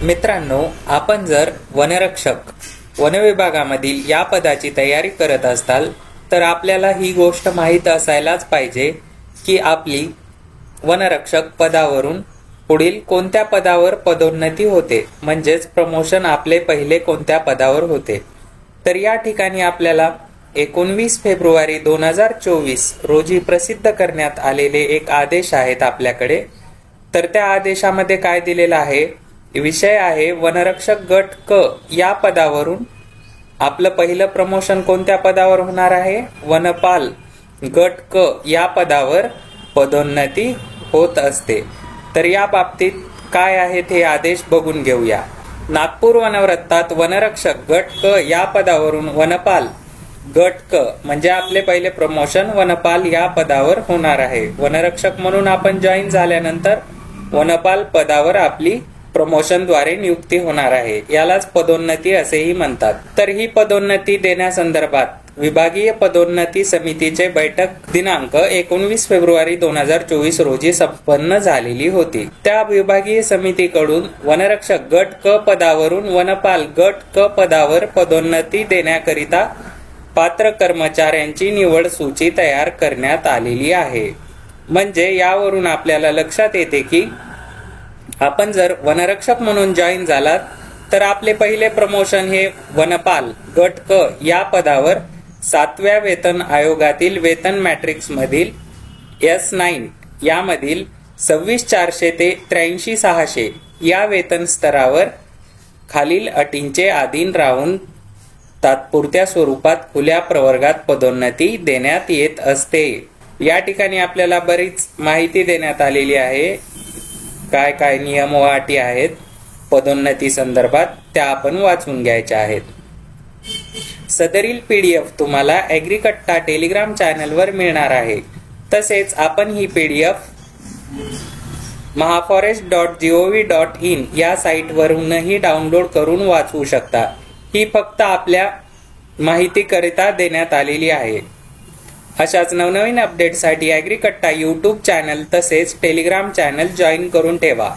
मित्रांनो, आपण जर वनरक्षक वनविभागामधील या पदाची तयारी करत असाल तर आपल्याला ही गोष्ट माहीत असायलाच पाहिजे की आपली वनरक्षक पदावरून पुढील कोणत्या पदावर पदोन्नती होते, म्हणजेच प्रमोशन आपले पहिले कोणत्या पदावर होते। तर या ठिकाणी आपल्याला 19 फेब्रुवारी 2024 रोजी प्रसिद्ध करण्यात आलेले एक आदेश आहेत आपल्याकडे। तर त्या आदेशामध्ये काय दिलेलं आहे, विषय आहे वनरक्षक गट क या पदावरून आपलं पहिलं प्रमोशन कोणत्या पदावर होणार आहे, वनपाल गट क या पदावर पदोन्नती होत असते। तर या बाबतीत काय आहेत हे आदेश बघून घेऊया। नागपूर वनवृत्तात वनरक्षक गट क या पदावरून वनपाल गट क म्हणजे आपले पहिले प्रमोशन वनपाल या पदावर होणार आहे। वनरक्षक म्हणून आपण जॉईन झाल्यानंतर वनपाल पदावर आपली प्रमोशनद्वारे नियुक्ती होणार आहे, यालाच पदोन्नती असेही म्हणतात। तर ही पदोन्नती देण्यासंदर्भात विभागीय पदोन्नती समितीचे बैठक दिनांक 19 फेब्रुवारी 2024 रोजी संपन्न झालेली होती। त्या विभागीय समितीकडून वनरक्षक गट क पदावरून वनपाल गट क पदावर पदोन्नती देण्याकरिता पात्र कर्मचाऱ्यांची निवड सूची तयार करण्यात आलेली आहे। म्हणजे यावरून आपल्याला लक्षात येते की आपण जर वनरक्षक म्हणून जॉईन झालात तर आपले पहिले प्रमोशन हे वनपाल गट क या पदावर 7व्या वेतन आयोगातील वेतन मॅट्रिक्स मधील S9 यामधील 26,400 ते 83,600 या वेतन स्तरावर खालील अटींचे अधीन राहून तात्पुरत्या स्वरूपात खुल्या प्रवर्गात पदोन्नती देण्यात येत असते। या ठिकाणी आपल्याला बरीच माहिती देण्यात आलेली आहे, काय काय नियम व अटी आहेत पदोन्नती संदर्भात, त्या आपण वाचून घ्यायच्या आहेत। सदरील PDF तुम्हाला ॲग्रीकट्टा टेलिग्राम चॅनलवर मिळणार आहे। तसेच आपण ही PDF mahaforest.gov.in या साईटवरूनही डाउनलोड करून वाचू शकता। ही फक्त आपल्या माहितीकरिता देण्यात आलेली आहे। अशाच नवनवीन अपडेटसाठी ॲग्रीकट्टा YouTube चॅनल तसेच टेलिग्राम चॅनल जॉईन करून ठेवा।